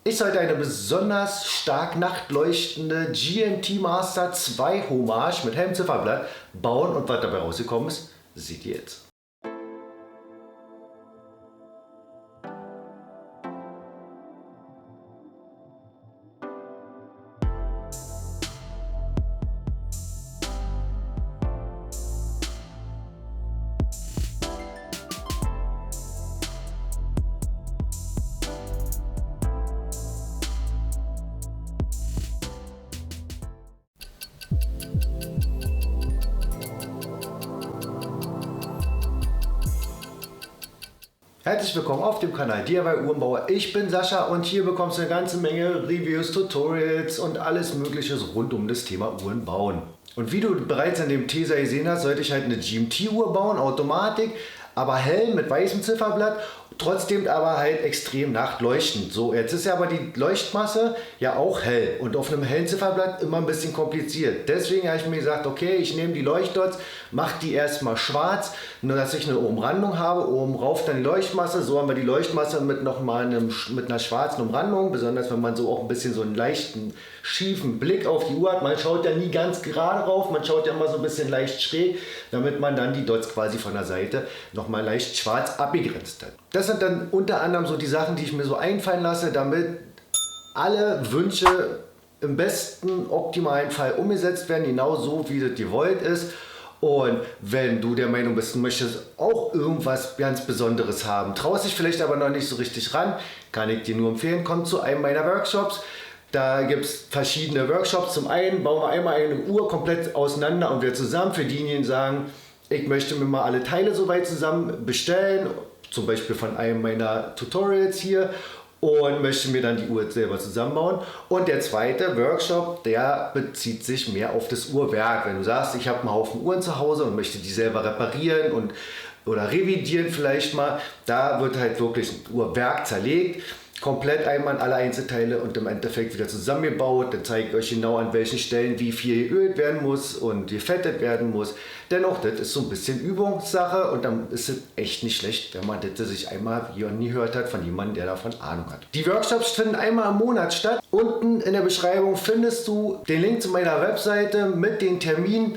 Ich sollte eine besonders stark nachtleuchtende GMT Master 2 Hommage mit hellem Zifferblatt bauen und was dabei rausgekommen ist, seht ihr jetzt. Herzlich willkommen auf dem Kanal DIY Uhrenbauer. Ich bin Sascha und hier bekommst du eine ganze Menge Reviews, Tutorials und alles mögliche rund um das Thema Uhren bauen. Und wie du bereits in dem Teaser gesehen hast, sollte ich halt eine GMT-Uhr bauen, Automatik, aber hell mit weißem Zifferblatt, trotzdem aber halt extrem nachtleuchtend. So, jetzt ist ja aber die Leuchtmasse ja auch hell und auf einem hellen Zifferblatt immer ein bisschen kompliziert. Deswegen habe ich mir gesagt, okay, ich nehme die Leuchtdots, mache die erstmal schwarz, nur dass ich eine Umrandung habe, oben rauf dann die Leuchtmasse. So haben wir die Leuchtmasse mit nochmal mit einer schwarzen Umrandung, besonders wenn man so auch ein bisschen so einen leichten schiefen Blick auf die Uhr hat. Man schaut ja nie ganz gerade rauf, man schaut ja immer so ein bisschen leicht schräg, damit man dann die Dots quasi von der Seite nochmal leicht schwarz abgegrenzt hat. Das sind dann unter anderem so die Sachen, die ich mir so einfallen lasse, damit alle Wünsche im besten, optimalen Fall umgesetzt werden, genau so wie das gewollt ist. Und wenn du der Meinung bist, du möchtest auch irgendwas ganz Besonderes haben, traust dich vielleicht aber noch nicht so richtig ran, kann ich dir nur empfehlen, komm zu einem meiner Workshops. Da gibt es verschiedene Workshops. Zum einen bauen wir einmal eine Uhr komplett auseinander und wir zusammen für diejenigen sagen, ich möchte mir mal alle Teile soweit zusammen bestellen, zum Beispiel von einem meiner Tutorials hier, und möchte mir dann die Uhr selber zusammenbauen. Und der zweite Workshop, der bezieht sich mehr auf das Uhrwerk. Wenn du sagst, ich habe einen Haufen Uhren zu Hause und möchte die selber reparieren oder revidieren vielleicht mal, da wird halt wirklich ein Uhrwerk zerlegt, komplett einmal alle Einzelteile und im Endeffekt wieder zusammengebaut. Dann zeige ich euch genau, an welchen Stellen wie viel geölt werden muss und gefettet werden muss. Dennoch, das ist so ein bisschen Übungssache und dann ist es echt nicht schlecht, wenn man das sich einmal hier nie gehört hat von jemandem, der davon Ahnung hat. Die Workshops finden einmal im Monat statt. Unten in der Beschreibung findest du den Link zu meiner Webseite mit den Terminen.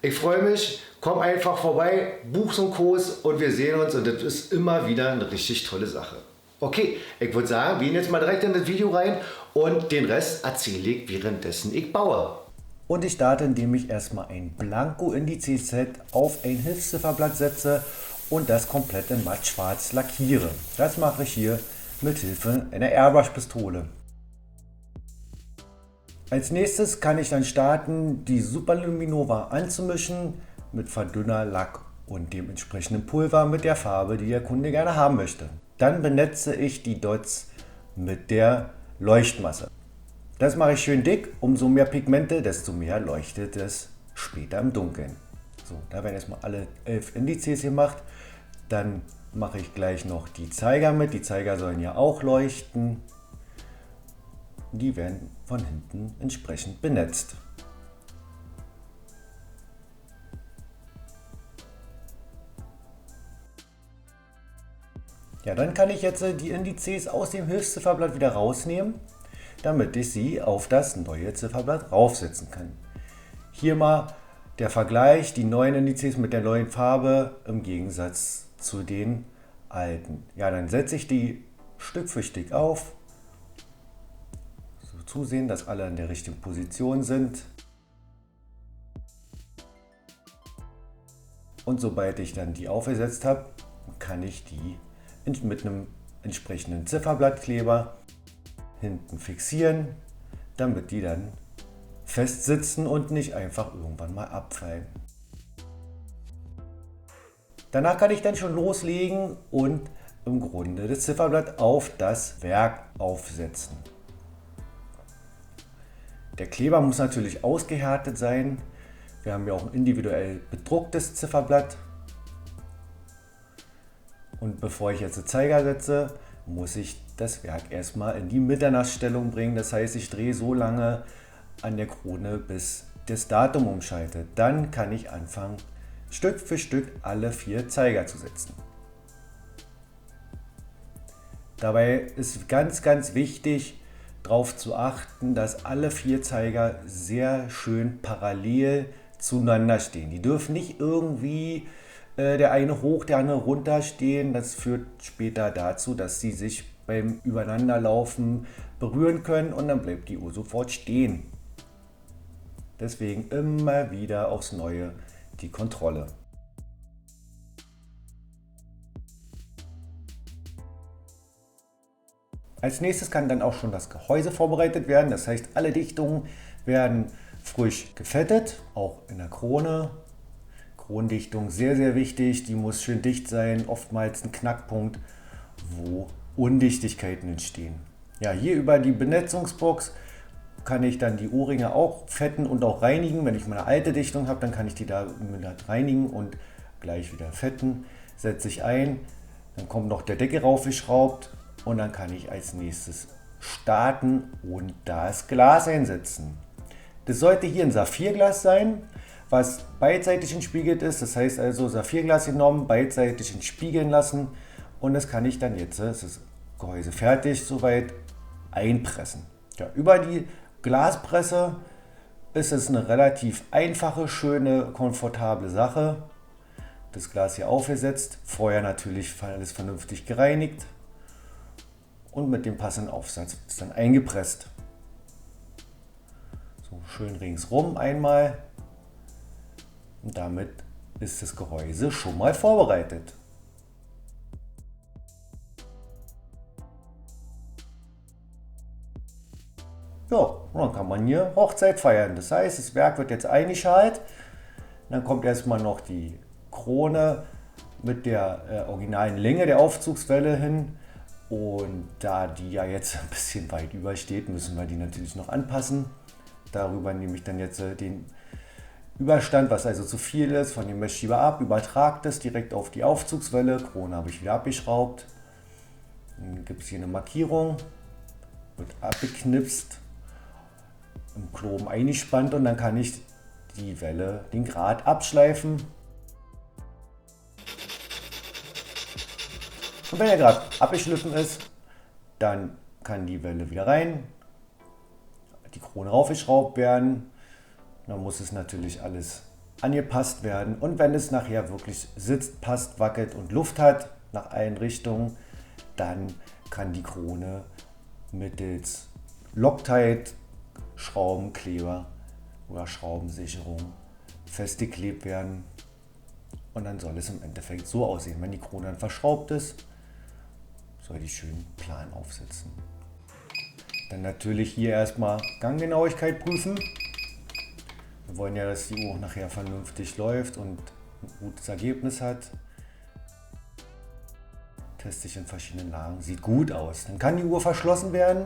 Ich freue mich. Komm einfach vorbei, buch so einen Kurs und wir sehen uns, und das ist immer wieder eine richtig tolle Sache. Okay, ich würde sagen, wir gehen jetzt mal direkt in das Video rein und den Rest erzähle ich, währenddessen ich baue. Und ich starte, indem ich erstmal ein Blanko-Indices-Set auf ein Hilfszifferblatt setze und das komplett in matt schwarz lackiere. Das mache ich hier mit Hilfe einer Airbrush-Pistole. Als nächstes kann ich dann starten, die Superluminova anzumischen mit Verdünner, Lack und dem entsprechenden Pulver mit der Farbe, die der Kunde gerne haben möchte. Dann benetze ich die Dots mit der Leuchtmasse. Das mache ich schön dick, umso mehr Pigmente, desto mehr leuchtet es später im Dunkeln. So, da werden erstmal alle 11 Indizes gemacht. Dann mache ich gleich noch die Zeiger mit. Die Zeiger sollen ja auch leuchten. Die werden von hinten entsprechend benetzt. Ja, dann kann ich jetzt die Indizes aus dem Hilfszifferblatt wieder rausnehmen, damit ich sie auf das neue Zifferblatt raufsetzen kann. Hier mal der Vergleich, die neuen Indizes mit der neuen Farbe im Gegensatz zu den alten. Ja, dann setze ich die Stück für Stück auf. So, zusehen, dass alle in der richtigen Position sind. Und sobald ich dann die aufgesetzt habe, kann ich die mit einem entsprechenden Zifferblattkleber hinten fixieren, damit die dann fest sitzen und nicht einfach irgendwann mal abfallen. Danach kann ich dann schon loslegen und im Grunde das Zifferblatt auf das Werk aufsetzen. Der Kleber muss natürlich ausgehärtet sein. Wir haben ja auch ein individuell bedrucktes Zifferblatt. Und bevor ich jetzt den Zeiger setze, muss ich das Werk erstmal in die Mitternachtsstellung bringen. Das heißt, ich drehe so lange an der Krone, bis das Datum umschaltet. Dann kann ich anfangen, Stück für Stück alle 4 Zeiger zu setzen. Dabei ist ganz wichtig, darauf zu achten, dass alle 4 Zeiger sehr schön parallel zueinander stehen. Die dürfen nicht irgendwie der eine hoch, der andere runter stehen. Das führt später dazu, dass sie sich beim Übereinanderlaufen berühren können und dann bleibt die Uhr sofort stehen. Deswegen immer wieder aufs Neue die Kontrolle. Als nächstes kann dann auch schon das Gehäuse vorbereitet werden. Das heißt, alle Dichtungen werden frisch gefettet, auch in der Krone. Kronendichtung sehr, sehr wichtig. Die muss schön dicht sein. Oftmals ein Knackpunkt, wo Undichtigkeiten entstehen. Ja, hier über die Benetzungsbox kann ich dann die Ohrringe auch fetten und auch reinigen. Wenn ich meine alte Dichtung habe, dann kann ich die da reinigen und gleich wieder fetten. Setze ich ein, dann kommt noch der Deckel raufgeschraubt und dann kann ich als nächstes starten und das Glas einsetzen. Das sollte hier ein Saphirglas sein, was beidseitig entspiegelt ist. Das heißt also Saphirglas genommen, beidseitig entspiegeln lassen und das kann ich dann jetzt, es ist Gehäuse fertig, soweit einpressen. Ja, über die Glaspresse ist es eine relativ einfache, schöne, komfortable Sache. Das Glas hier aufgesetzt, vorher natürlich alles vernünftig gereinigt und mit dem passenden Aufsatz ist dann eingepresst. So schön ringsrum einmal und damit ist das Gehäuse schon mal vorbereitet. Ja, und dann kann man hier Hochzeit feiern. Das heißt, das Werk wird jetzt eingeschaltet. Dann kommt erstmal noch die Krone mit der originalen Länge der Aufzugswelle hin. Und da die ja jetzt ein bisschen weit übersteht, müssen wir die natürlich noch anpassen. Darüber nehme ich dann jetzt den Überstand, was also zu viel ist, von dem Messschieber ab, übertrage das direkt auf die Aufzugswelle. Krone habe ich wieder abgeschraubt. Dann gibt es hier eine Markierung, wird abgeknipst, im Kloben eingespannt und dann kann ich die Welle, den Grat abschleifen. Und wenn der Grat abgeschliffen ist, dann kann die Welle wieder rein, die Krone raufgeschraubt werden. Dann muss es natürlich alles angepasst werden. Und wenn es nachher wirklich sitzt, passt, wackelt und Luft hat nach allen Richtungen, dann kann die Krone mittels Loctite, Schraubenkleber oder Schraubensicherung festgeklebt werden. Und dann soll es im Endeffekt so aussehen. Wenn die Krone dann verschraubt ist, soll die schön plan aufsitzen. Dann natürlich hier erstmal Ganggenauigkeit prüfen. Wir wollen ja, dass die Uhr nachher vernünftig läuft und ein gutes Ergebnis hat. Teste ich in verschiedenen Lagen. Sieht gut aus. Dann kann die Uhr verschlossen werden.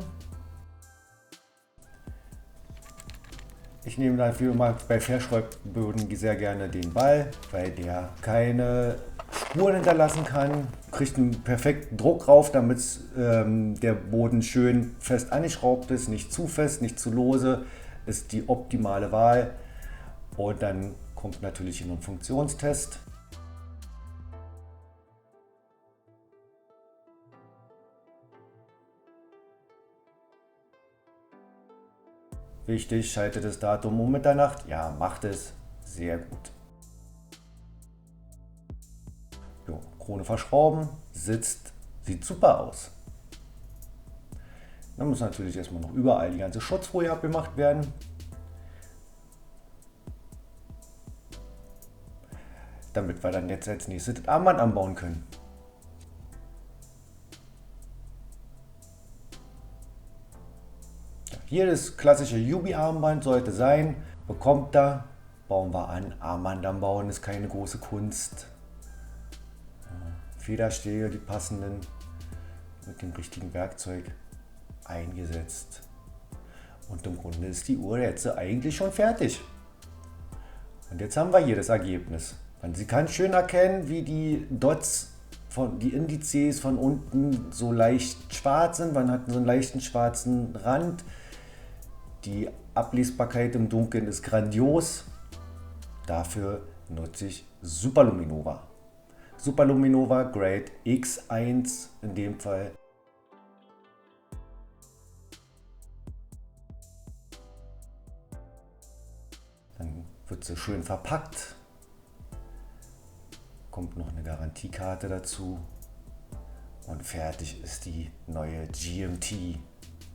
Ich nehme dafür immer bei Verschraubböden sehr gerne den Ball, weil der keine Spuren hinterlassen kann. Kriegt einen perfekten Druck drauf, damit der Boden schön fest angeschraubt ist. Nicht zu fest, nicht zu lose. Ist die optimale Wahl. Und dann kommt natürlich in einen Funktionstest. Wichtig, schaltet das Datum um Mitternacht. Ja, macht es. Sehr gut. Jo, Krone verschrauben, sitzt, sieht super aus. Dann muss natürlich erstmal noch überall die ganze Schutzfolie abgemacht werden. Damit wir dann jetzt als nächstes das Armband anbauen können. Hier das klassische Yubi-Armband sollte sein. Bekommt da, bauen wir an. Armband anbauen ist keine große Kunst. Federstege, die passenden, mit dem richtigen Werkzeug eingesetzt. Und im Grunde ist die Uhr jetzt eigentlich schon fertig. Und jetzt haben wir hier das Ergebnis. Sie kann schön erkennen, wie die Dots, die Indizes von unten so leicht schwarz sind. Man hat so einen leichten schwarzen Rand. Die Ablesbarkeit im Dunkeln ist grandios. Dafür nutze ich Superluminova. Superluminova Grade X1 in dem Fall. wird sie schön verpackt. Kommt noch eine Garantiekarte dazu. Und fertig ist die neue GMT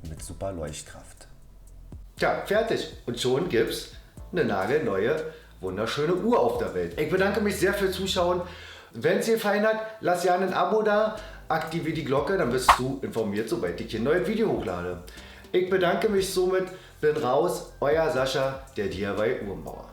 mit super Leuchtkraft. Tja, fertig. Und schon gibt's eine nagelneue, wunderschöne Uhr auf der Welt. Ich bedanke mich sehr fürs Zuschauen. Wenn es dir gefallen hat, lass gerne ein Abo da, aktiviere die Glocke, dann wirst du informiert, sobald ich hier ein neues Video hochlade. Ich bedanke mich somit, bin raus, euer Sascha, der DIY Uhrenbauer.